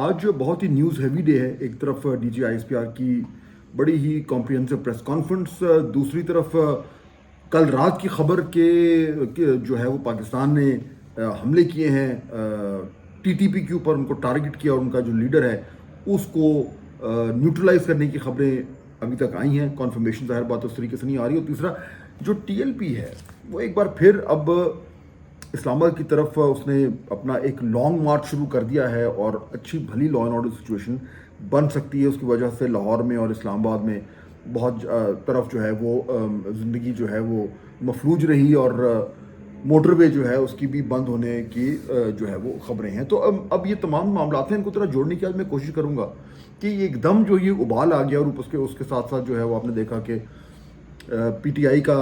آج بہت ہی news heavy day ہے. ایک طرف D G I S P R کی بڑی ہی کمپریہنسو پریس کانفرنس، دوسری طرف کل رات کی خبر کہ جو ہے وہ پاکستان نے حملے کیے ہیں ٹی ٹی پی کے اوپر، ان کو ٹارگٹ کیا اور ان کا جو لیڈر ہے اس کو نیوٹرلائز کرنے کی خبریں ابھی تک آئی ہیں. کنفرمیشن ظاہر بات اس طریقے سے نہیں آ رہی. اور تیسرا جو ٹی ایل پی ہے وہ ایک بار پھر اب اسلام آباد کی طرف اس نے اپنا ایک لانگ مارچ شروع کر دیا ہے، اور اچھی بھلی لا اینڈ آرڈر سچویشن بن سکتی ہے. اس کی وجہ سے لاہور میں اور اسلام آباد میں بہت طرف جو ہے وہ زندگی جو ہے وہ مفلوج رہی، اور موٹر وے جو ہے اس کی بھی بند ہونے کی جو ہے وہ خبریں ہیں. تو اب یہ تمام معاملات ہیں، ان کو ذرا جوڑنے کی آج میں کوشش کروں گا کہ ایک دم جو یہ ابال آ گیا، اور اس کے ساتھ ساتھ جو ہے وہ آپ نے دیکھا کہ پی ٹی آئی کا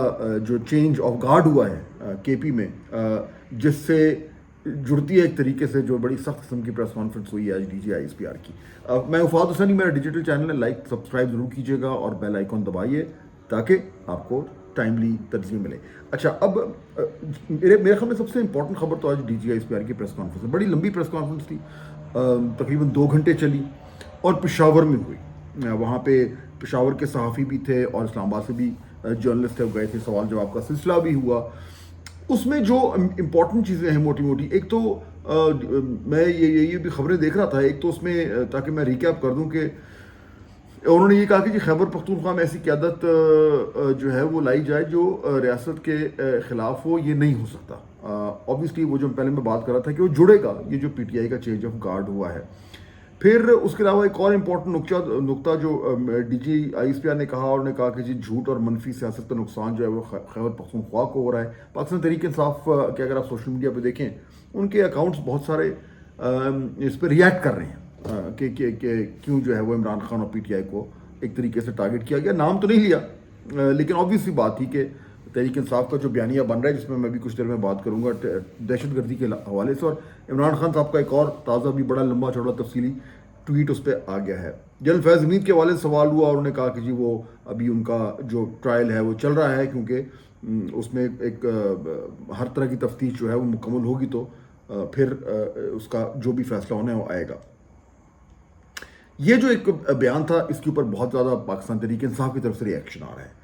جو چینج آف گارڈ ہوا ہے کے پی میں، جس سے جڑتی ہے ایک طریقے سے جو بڑی سخت قسم کی پریس کانفرنس ہوئی ہے آج D G I S P R کی. میں وفاد حسینی، میرا ڈیجیٹل چینل ہے، لائک سبسکرائب ضرور کیجیے گا اور بیل آئیکن دبائیے تاکہ آپ کو ٹائملی ترجیح ملے. اچھا، اب میرے خیال میں سب سے امپورٹنٹ خبر تو آج D G I S P R کی پریس کانفرنس ہے. بڑی لمبی پریس کانفرنس تھی، تقریباً 2 گھنٹے چلی اور پشاور میں ہوئی. وہاں پہ پشاور کے صحافی بھی تھے اور اسلام آباد سے بھی جرنلسٹ تھے، گئے تھے. سوال جواب کا سلسلہ بھی ہوا. اس میں جو امپورٹنٹ چیزیں ہیں موٹی موٹی، ایک تو میں یہ بھی خبریں دیکھ رہا تھا. ایک تو اس میں تاکہ میں ریکیپ کر دوں کہ انہوں نے یہ کہا کہ جی خیبر پختونخوا میں ایسی قیادت جو ہے وہ لائی جائے جو ریاست کے خلاف ہو. یہ نہیں ہو سکتا. آبویسلی وہ جو پہلے میں بات کر رہا تھا کہ وہ جڑے گا، یہ جو پی ٹی آئی کا چینج آف گارڈ ہوا ہے. پھر اس کے علاوہ ایک اور امپورٹنٹ نقطہ جو D G I S P R نے کہا، اور نے کہا کہ جی جھوٹ اور منفی سیاست کا نقصان جو ہے وہ خیبر پختونخوا کو ہو رہا ہے. پاکستان تحریک انصاف کے اگر آپ سوشل میڈیا پہ دیکھیں، ان کے اکاؤنٹس بہت سارے اس پہ ریئیکٹ کر رہے ہیں کہ کیوں جو ہے وہ عمران خان اور پی ٹی آئی کو ایک طریقے سے ٹارگٹ کیا گیا. نام تو نہیں لیا، لیکن آبویسلی بات تھی کہ تحریک انصاف کا جو بیانیہ بن رہا ہے، جس میں بھی کچھ دیر میں بات کروں گا دہشت گردی کے حوالے سے، اور عمران خان صاحب کا ایک اور تازہ بھی بڑا لمبا چوڑا تفصیلی ٹویٹ اس پہ آ گیا ہے. جنرل فیض حمید کے حوالے سے سوال ہوا، اور انہوں نے کہا کہ جی وہ ابھی ان کا جو ٹرائل ہے وہ چل رہا ہے، کیونکہ اس میں ایک ہر طرح کی تفتیش جو ہے وہ مکمل ہوگی تو پھر اس کا جو بھی فیصلہ ہونا ہے وہ آئے گا. یہ جو ایک بیان تھا، اس کے اوپر بہت زیادہ پاکستان تحریک انصاف کی طرف سے ری ایکشن آ رہا ہے.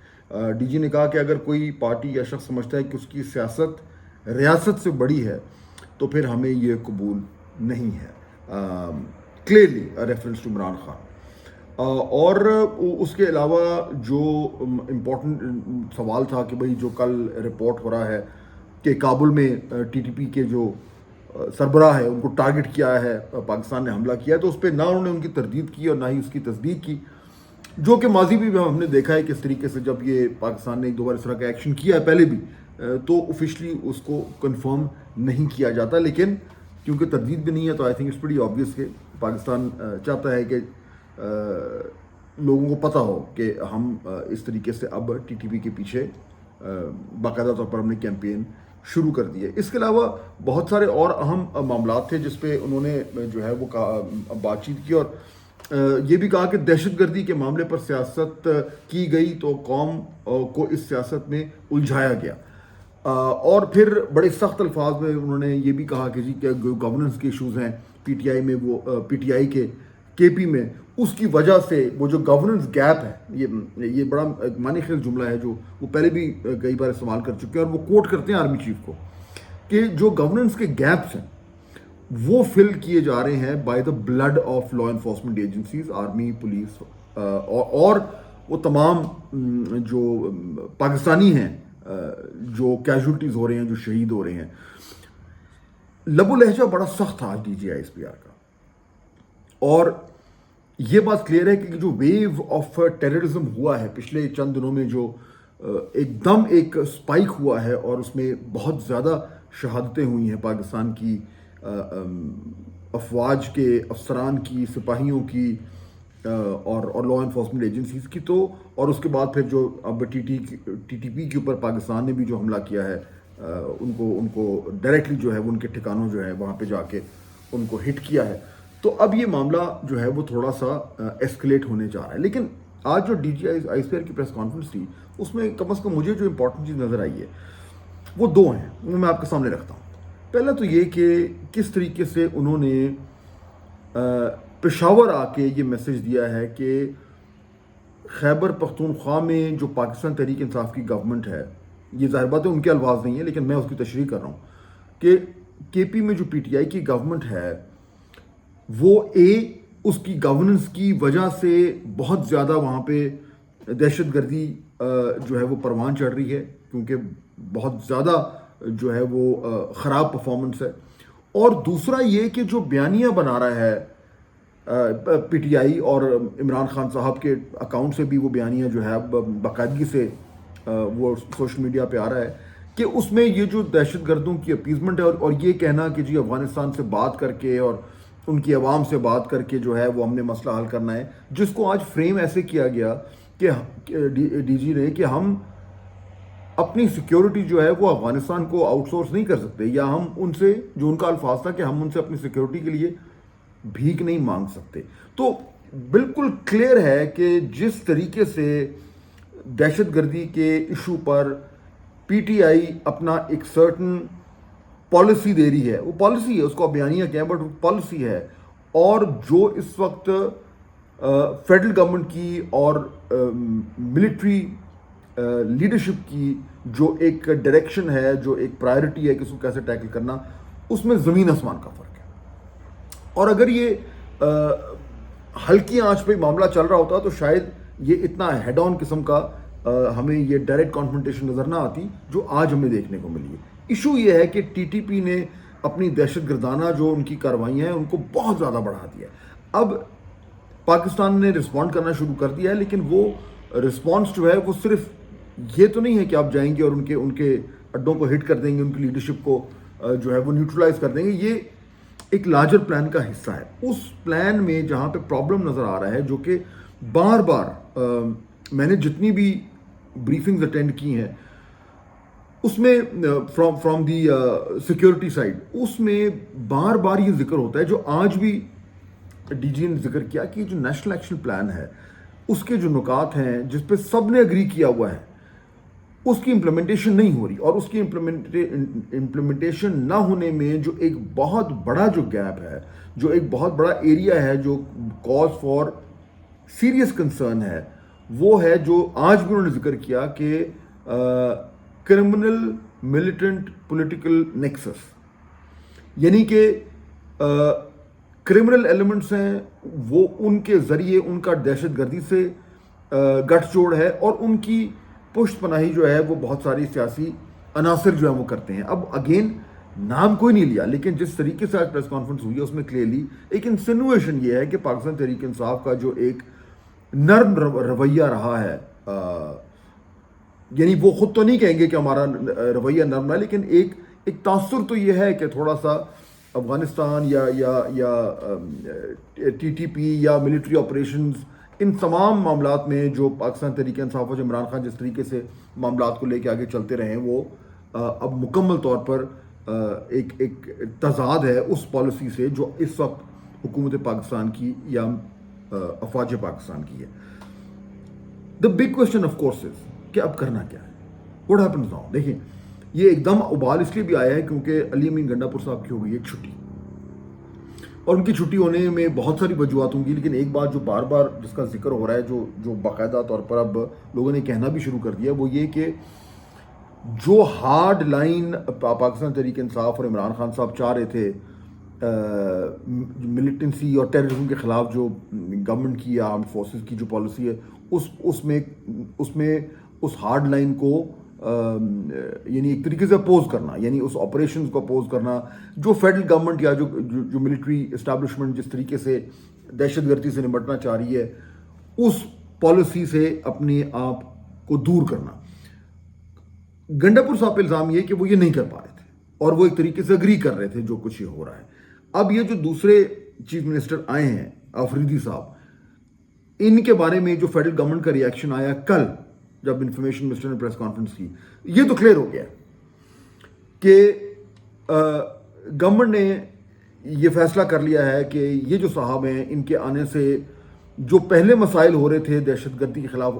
ڈی جی نے کہا کہ اگر کوئی پارٹی یا شخص سمجھتا ہے کہ اس کی سیاست ریاست سے بڑی ہے تو پھر ہمیں یہ قبول نہیں ہے. Clearly reference to Imran Khan. اور اس کے علاوہ جو امپورٹنٹ سوال تھا کہ بھئی جو کل رپورٹ ہو رہا ہے کہ کابل میں ٹی ٹی پی کے جو سربراہ ہے ان کو ٹارگٹ کیا ہے، پاکستان نے حملہ کیا ہے، تو اس پہ نہ انہوں نے ان کی تردید کی اور نہ ہی اس کی تصدیق کی، جو کہ ماضی بھی ہم نے دیکھا ہے کہ اس طریقے سے جب یہ پاکستان نے ایک دو بار اس طرح کا ایکشن کیا ہے پہلے بھی، تو آفیشلی اس کو کنفرم نہیں کیا جاتا. لیکن کیونکہ تردید بھی نہیں ہے تو I think it's pretty obvious کہ پاکستان چاہتا ہے کہ لوگوں کو پتہ ہو کہ ہم اس طریقے سے اب ٹی ٹی پی کے پیچھے باقاعدہ طور پر ہم نے کیمپین شروع کر دی ہے. اس کے علاوہ بہت سارے اور اہم معاملات تھے جس پہ انہوں نے جو ہے وہ بات چیت کی، اور یہ بھی کہا کہ دہشت گردی کے معاملے پر سیاست کی گئی تو قوم کو اس سیاست میں الجھایا گیا. اور پھر بڑے سخت الفاظ میں انہوں نے یہ بھی کہا کہ جی کہ گورننس کے ایشوز ہیں پی ٹی آئی میں، وہ پی ٹی آئی کے پی میں، اس کی وجہ سے وہ جو گورننس گیپ ہے، یہ بڑا معنی خیز جملہ ہے جو وہ پہلے بھی کئی بار استعمال کر چکے ہیں، اور وہ کوٹ کرتے ہیں آرمی چیف کو کہ جو گورننس کے گیپس ہیں وہ فل کیے جا رہے ہیں by the blood of law enforcement agencies, army, police, اور وہ تمام جو پاکستانی ہیں جو کیجولٹیز ہو رہے ہیں، جو شہید ہو رہے ہیں. لب و لہجہ بڑا سخت تھا D G I S P R کا، اور یہ بات کلیئر ہے کہ جو ویو آف ٹیررزم ہوا ہے پچھلے چند دنوں میں، جو ایک دم ایک سپائک ہوا ہے، اور اس میں بہت زیادہ شہادتیں ہوئی ہیں پاکستان کی افواج کے افسران کی، سپاہیوں کی، اور لا انفورسمنٹ ایجنسیز کی. تو اور اس کے بعد پھر جو اب ٹی ٹی پی کے اوپر پاکستان نے بھی جو حملہ کیا ہے، ان کو ڈائریکٹلی جو ہے وہ ان کے ٹھکانوں جو ہے وہاں پہ جا کے ان کو ہٹ کیا ہے. تو اب یہ معاملہ جو ہے وہ تھوڑا سا ایسکلیٹ ہونے جا رہا ہے. لیکن آج جو D G I S P R کی پریس کانفرنس تھی، اس میں کم از کم مجھے جو امپورٹنٹ چیز نظر آئی ہے وہ 2 ہیں، وہ میں آپ کے سامنے رکھتا ہوں. پہلا تو یہ کہ کس طریقے سے انہوں نے پشاور آ کے یہ میسج دیا ہے کہ خیبر پختونخوا میں جو پاکستان تحریک انصاف کی گورنمنٹ ہے، یہ ظاہر بات ہے ان کے الفاظ نہیں ہے لیکن میں اس کی تشریح کر رہا ہوں کہ کے پی میں جو پی ٹی آئی کی گورنمنٹ ہے وہ اس کی گورننس کی وجہ سے بہت زیادہ وہاں پہ دہشت گردی جو ہے وہ پروان چڑھ رہی ہے، کیونکہ بہت زیادہ جو ہے وہ خراب پرفارمنس ہے. اور دوسرا یہ کہ جو بیانیہ بنا رہا ہے پی ٹی آئی، اور عمران خان صاحب کے اکاؤنٹ سے بھی وہ بیانیہ جو ہے اب باقاعدگی سے وہ سوشل میڈیا پہ آ رہا ہے کہ اس میں یہ جو دہشت گردوں کی اپیزمنٹ ہے اور یہ کہنا کہ جی افغانستان سے بات کر کے اور ان کی عوام سے بات کر کے جو ہے وہ ہم نے مسئلہ حل کرنا ہے، جس کو آج فریم ایسے کیا گیا کہ ڈی جی نے کہ ہم اپنی سیکیورٹی جو ہے وہ افغانستان کو آؤٹ سورس نہیں کر سکتے، یا ہم ان سے، جو ان کا الفاظ تھا کہ ہم ان سے اپنی سیکیورٹی کے لیے بھیک نہیں مانگ سکتے. تو بالکل کلیئر ہے کہ جس طریقے سے دہشت گردی کے issue per P T I اپنا ایک سرٹن پالیسی دے رہی ہے، وہ پالیسی ہے، اس کو بیانیہ کہیں بٹ وہ پالیسی ہے، اور جو اس وقت فیڈرل گورنمنٹ کی اور ملٹری لیڈرشپ کی جو ایک ڈائریکشن ہے، جو ایک پرائرٹی ہے کہ اس کو کیسے ٹیکل کرنا، اس میں زمین آسمان کا فرق ہے. اور اگر یہ ہلکی آنچ پہ معاملہ چل رہا ہوتا تو شاید یہ اتنا ہیڈ آن قسم کا ہمیں یہ ڈائریکٹ کانفرنٹیشن نظر نہ آتی جو آج ہمیں دیکھنے کو ملی ہے. ایشو یہ ہے کہ ٹی ٹی پی نے اپنی دہشت گردانہ جو ان کی کارروائیاں ہیں ان کو بہت زیادہ بڑھا دیا ہے. اب پاکستان نے رسپونڈ کرنا شروع کر دیا ہے، لیکن وہ رسپانس جو ہے وہ صرف یہ تو نہیں ہے کہ آپ جائیں گے اور ان کے اڈوں کو ہٹ کر دیں گے، ان کی لیڈرشپ کو جو ہے وہ نیوٹرلائز کر دیں گے. یہ ایک لارجر پلان کا حصہ ہے. اس پلان میں جہاں پہ پرابلم نظر آ رہا ہے، جو کہ بار بار میں نے جتنی بھی بریفنگز اٹینڈ کی ہیں اس میں فرام دی سیکیورٹی سائڈ، اس میں بار بار یہ ذکر ہوتا ہے، جو آج بھی ڈی جی نے ذکر کیا کہ جو نیشنل ایکشن پلان ہے اس کے جو نکات ہیں جس پہ سب نے اگری کیا ہوا ہے، اس کی امپلیمنٹیشن نہیں ہو رہی. اور اس کی امپلیمنٹیشن نہ ہونے میں جو ایک بہت بڑا جو گیپ ہے، جو ایک بہت بڑا ایریا ہے جو کاز فار سیریس کنسرن ہے، وہ ہے جو آج بھی انہوں نے ذکر کیا کہ کرمنل ملیٹنٹ پولیٹیکل نیکسس، یعنی کہ کرمنل ایلیمنٹس ہیں وہ ان کے ذریعے ان کا دہشت گردی سے گٹھ جوڑ ہے، اور ان کی پشت پناہی جو ہے وہ بہت ساری سیاسی عناصر جو ہیں وہ کرتے ہیں. اب اگین نام کوئی نہیں لیا، لیکن جس طریقے سے آج پریس کانفرنس ہوئی ہے اس میں کلیئرلی ایک انسینویشن یہ ہے کہ پاکستان تحریک انصاف کا جو ایک نرم رویہ رہا ہے، یعنی وہ خود تو نہیں کہیں گے کہ ہمارا رویہ نرم ہے، لیکن ایک تاثر تو یہ ہے کہ تھوڑا سا افغانستان یا ٹی ٹی پی یا ملٹری آپریشنز، ان تمام معاملات میں جو پاکستان تحریک انصاف اور عمران خان جس طریقے سے معاملات کو لے کے آگے چلتے رہے ہیں، وہ اب مکمل طور پر ایک تضاد ہے اس پالیسی سے جو اس وقت حکومت پاکستان کی یا افواج پاکستان کی ہے. The big question of course is کہ اب کرنا کیا ہے، واٹ ہیپنز ناؤ. دیکھیں یہ ایک دم ابال اس لیے بھی آیا ہے کیونکہ علی امین گنڈا پور صاحب کی ہو گئی ہے چھٹی، اور ان کی چھٹی ہونے میں بہت ساری وجوہات ہوں گی، لیکن ایک بات جو بار بار جس کا ذکر ہو رہا ہے، جو باقاعدہ طور پر اب لوگوں نے کہنا بھی شروع کر دیا، وہ یہ کہ جو ہارڈ لائن پاکستان تحریک انصاف اور عمران خان صاحب چاہ رہے تھے، ملیٹنسی اور ٹیررزم کے خلاف جو گورنمنٹ کی یا آرمڈ فورسز کی جو پالیسی ہے، اس میں اس ہارڈ لائن کو یعنی ایک طریقے سے اپوز کرنا، یعنی اس آپریشنز کو اپوز کرنا، جو فیڈرل گورنمنٹ یا جو ملٹری اسٹیبلشمنٹ جس طریقے سے دہشت گردی سے نمٹنا چاہ رہی ہے، اس پالیسی سے اپنے آپ کو دور کرنا. گنڈا پور صاحب پہ الزام یہ کہ وہ یہ نہیں کر پا رہے تھے، اور وہ ایک طریقے سے اگری کر رہے تھے جو کچھ یہ ہو رہا ہے. اب یہ جو دوسرے چیف منسٹر آئے ہیں آفریدی صاحب، ان کے بارے میں جو فیڈرل گورنمنٹ کا ریئیکشن آیا کل جب انفارمیشن منسٹر نے پریس کانفرنس کی، یہ تو کلیئر ہو گیا کہ گورنمنٹ نے یہ فیصلہ کر لیا ہے کہ یہ جو صاحب ہیں ان کے آنے سے جو پہلے مسائل ہو رہے تھے دہشت گردی کے خلاف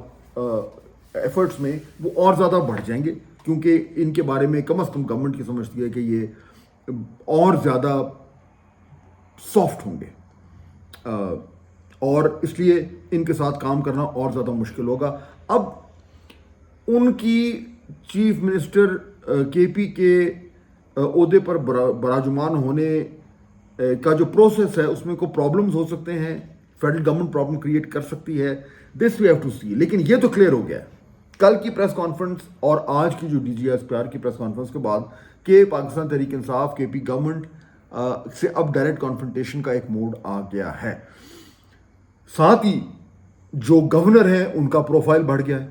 ایفرٹس میں، وہ اور زیادہ بڑھ جائیں گے، کیونکہ ان کے بارے میں کم از کم گورنمنٹ کی سمجھتی ہے کہ یہ اور زیادہ سافٹ ہوں گے. اور اس لیے ان کے ساتھ کام کرنا اور زیادہ مشکل ہوگا. اب ان کی چیف منسٹر کے پی کے عہدے پر براجمان ہونے کا جو پروسیس ہے اس میں کوئی پرابلمز ہو سکتے ہیں, فیڈرل گورنمنٹ پرابلم کریٹ کر سکتی ہے, دس وی ہیو ٹو سی. لیکن یہ تو کلیئر ہو گیا ہے کل کی پریس کانفرنس اور آج کی جو D G S P R کی پریس کانفرنس کے بعد کہ پاکستان تحریک انصاف کے پی گورنمنٹ سے اب ڈائریکٹ کانفرنٹیشن کا ایک موڈ آ گیا ہے. ساتھ ہی جو گورنر ہیں ان کا پروفائل بڑھ گیا ہے.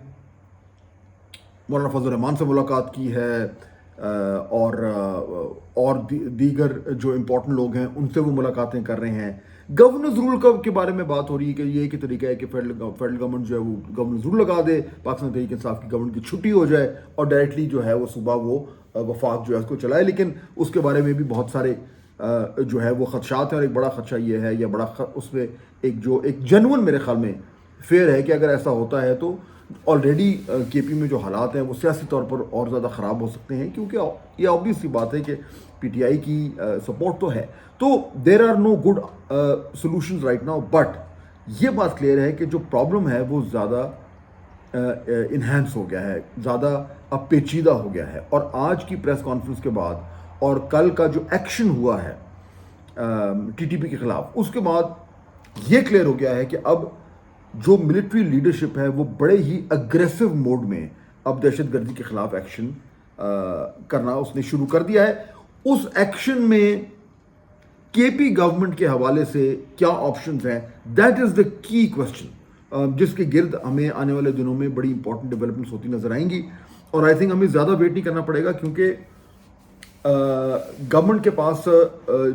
مولانا فضل الرحمان سے ملاقات کی ہے اور دیگر جو امپورٹنٹ لوگ ہیں ان سے وہ ملاقاتیں کر رہے ہیں. گورننس رول کے بارے میں بات ہو رہی ہے کہ یہ ایک طریقہ ہے کہ فیڈرل گورنمنٹ جو ہے وہ گورننس رول لگا دے, پاکستان تحریک انصاف کی گورنمنٹ کی چھٹی ہو جائے اور ڈائریکٹلی جو ہے وہ صبح وہ وفاق جو ہے اس کو چلائے. لیکن اس کے بارے میں بھی بہت سارے جو ہے وہ خدشات ہیں, اور ایک بڑا خدشہ یہ ہے یا بڑا اس میں ایک جنون میرے خیال میں فیئر ہے کہ اگر ایسا ہوتا ہے تو آلریڈی کے پی میں جو حالات ہیں وہ سیاسی طور پر اور زیادہ خراب ہو سکتے ہیں, کیونکہ یہ آبویس سی بات ہے کہ پی ٹی آئی کی سپورٹ تو ہے. تو there are no good solutions right now, but یہ بات کلیئر ہے کہ جو پرابلم ہے وہ زیادہ انہینس ہو گیا ہے, زیادہ اب پیچیدہ ہو گیا ہے. اور آج کی پریس کانفرنس کے بعد اور کل کا جو ایکشن ہوا ہے ٹی ٹی پی کے خلاف, اس کے بعد یہ کلیئر ہو گیا ہے کہ اب جو ملٹری لیڈرشپ ہے وہ بڑے ہی اگریسو موڈ میں اب دہشت گردی کے خلاف ایکشن کرنا اس نے شروع کر دیا ہے. اس ایکشن میں کے پی گورنمنٹ کے حوالے سے کیا آپشنز ہیں, دیٹ از دا کی کوشچن جس کے گرد ہمیں آنے والے دنوں میں بڑی امپورٹنٹ ڈیولپمنٹس ہوتی نظر آئیں گی. اور آئی تھنک ہمیں زیادہ ویٹ نہیں کرنا پڑے گا, کیونکہ گورنمنٹ کے پاس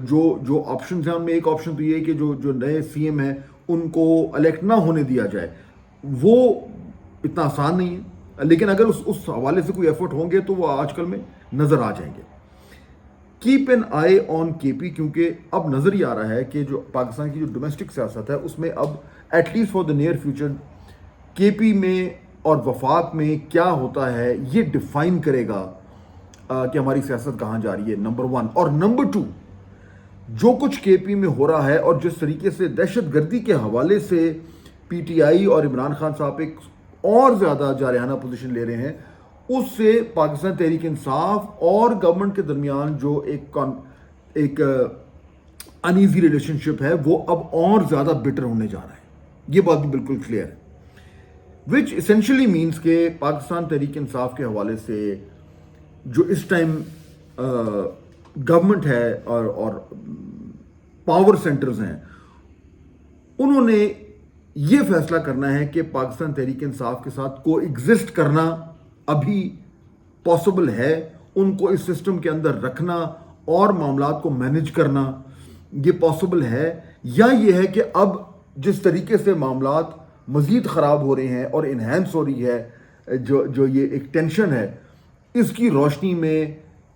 جو آپشنز ہیں ان میں ایک آپشن تو یہ ہے کہ جو نئے سی ایم ہیں ان کو الیکٹ نہ ہونے دیا جائے. وہ اتنا آسان نہیں ہے, لیکن اگر اس حوالے سے کوئی ایفرٹ ہوں گے تو وہ آج کل میں نظر آ جائیں گے. کیپ این آئی آن کے پی, کیونکہ اب نظر ہی آ رہا ہے کہ جو پاکستان کی جو ڈومیسٹک سیاست ہے اس میں اب at least for the near future K P میں اور وفاق میں کیا ہوتا ہے یہ ڈیفائن کرے گا کہ ہماری سیاست کہاں جا رہی ہے, نمبر ون. اور نمبر ٹو, جو کچھ کے پی میں ہو رہا ہے اور جس طریقے سے دہشت گردی کے حوالے سے پی ٹی آئی اور عمران خان صاحب ایک اور زیادہ جارحانہ پوزیشن لے رہے ہیں, اس سے پاکستان تحریک انصاف اور گورنمنٹ کے درمیان جو ایک انیزی ریلیشن شپ ہے وہ اب اور زیادہ بیٹر ہونے جا رہا ہے. یہ بات بھی بالکل کلیئر ہے, وچ اسینشلی مینس کہ پاکستان تحریک انصاف کے حوالے سے جو اس ٹائم گورنمنٹ ہے اور پاور سینٹرز ہیں, انہوں نے یہ فیصلہ کرنا ہے کہ پاکستان تحریک انصاف کے ساتھ کو ایگزسٹ کرنا ابھی پاسبل ہے, ان کو اس سسٹم کے اندر رکھنا اور معاملات کو مینج کرنا یہ پاسبل ہے, یا یہ ہے کہ اب جس طریقے سے معاملات مزید خراب ہو رہے ہیں اور انہینس ہو رہی ہے جو یہ ایک ٹینشن ہے, اس کی روشنی میں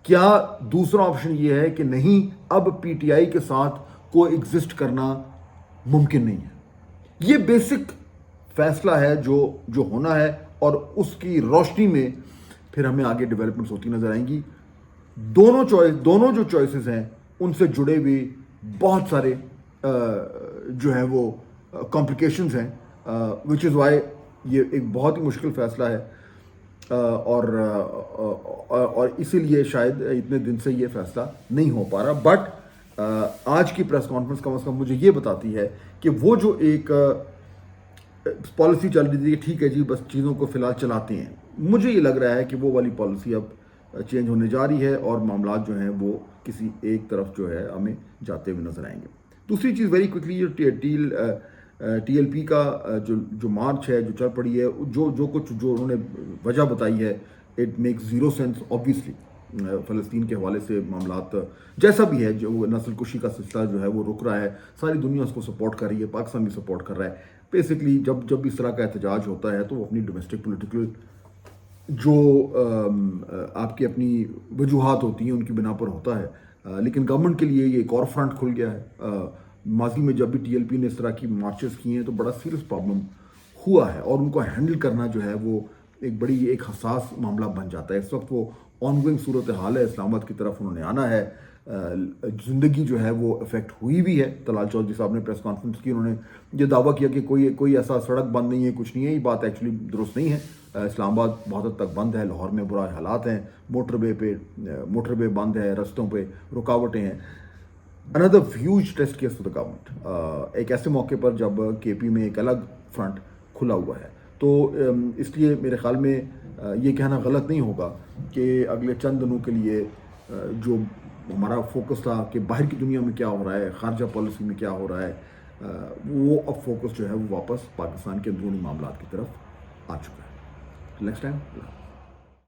کیا دوسرا آپشن یہ ہے کہ نہیں اب پی ٹی آئی کے ساتھ کو ایگزسٹ کرنا ممکن نہیں ہے. یہ بیسک فیصلہ ہے جو ہونا ہے, اور اس کی روشنی میں پھر ہمیں آگے ڈیولپمنٹس ہوتی نظر آئیں گی. دونوں جو چوائسز ہیں ان سے جڑے ہوئے بہت سارے جو ہیں وہ کمپلیکیشنز ہیں, وچ از وائی یہ ایک بہت ہی مشکل فیصلہ ہے, اور اسی لیے شاید اتنے دن سے یہ فیصلہ نہیں ہو پا رہا. بٹ آج کی پریس کانفرنس کم از کم مجھے یہ بتاتی ہے کہ وہ جو ایک پالیسی چل رہی تھی کہ ٹھیک ہے جی بس چیزوں کو فی الحال چلاتے ہیں, مجھے یہ لگ رہا ہے کہ وہ والی پالیسی اب چینج ہونے جا رہی ہے اور معاملات جو ہیں وہ کسی ایک طرف جو ہے ہمیں جاتے ہوئے نظر آئیں گے. دوسری چیز very quickly T L P کا جو مارچ ہے جو چل پڑی ہے, جو کچھ جو انہوں نے وجہ بتائی ہے, it make zero sense. Obviously فلسطین کے حوالے سے معاملات جیسا بھی ہے, جو نسل کشی کا سلسلہ جو ہے وہ رک رہا ہے, ساری دنیا اس کو سپورٹ کر رہی ہے, پاکستان بھی سپورٹ کر رہا ہے. بیسکلی جب اس طرح کا احتجاج ہوتا ہے تو وہ اپنی ڈومیسٹک پولیٹیکل جو آپ کی اپنی وجوہات ہوتی ہیں ان کی بنا پر ہوتا ہے, لیکن گورنمنٹ کے لیے یہ ایک اور فرنٹ کھل گیا ہے. ماضی میں جب بھی ٹی ایل پی نے اس طرح کی مارچز کی ہیں تو بڑا سیریس پرابلم ہوا ہے, اور ان کو ہینڈل کرنا جو ہے وہ ایک حساس معاملہ بن جاتا ہے. اس وقت وہ آن گوئنگ صورتحال ہے, اسلام آباد کی طرف انہوں نے آنا ہے, زندگی جو ہے وہ افیکٹ ہوئی بھی ہے. طلال چودھری صاحب نے پریس کانفرنس کی, انہوں نے یہ دعویٰ کیا کہ کوئی ایسا سڑک بند نہیں ہے, کچھ نہیں ہے. یہ بات ایکچولی درست نہیں ہے. اسلام آباد بہت حد تک بند ہے, لاہور میں برا حالات ہیں, موٹر وے بند ہے, رستوں پہ رکاوٹیں ہیں. another huge test case to the government, ایک ایسے موقع پر جب کے پی میں ایک الگ فرنٹ کھلا ہوا ہے. تو اس لیے میرے خیال میں یہ کہنا غلط نہیں ہوگا کہ اگلے چند دنوں کے لیے جو ہمارا فوکس تھا کہ باہر کی دنیا میں کیا ہو رہا ہے, خارجہ پالیسی میں کیا ہو رہا ہے, وہ اب فوکس جو ہے وہ واپس پاکستان کے اندرونی معاملات کی طرف آ چکا ہے. Next time.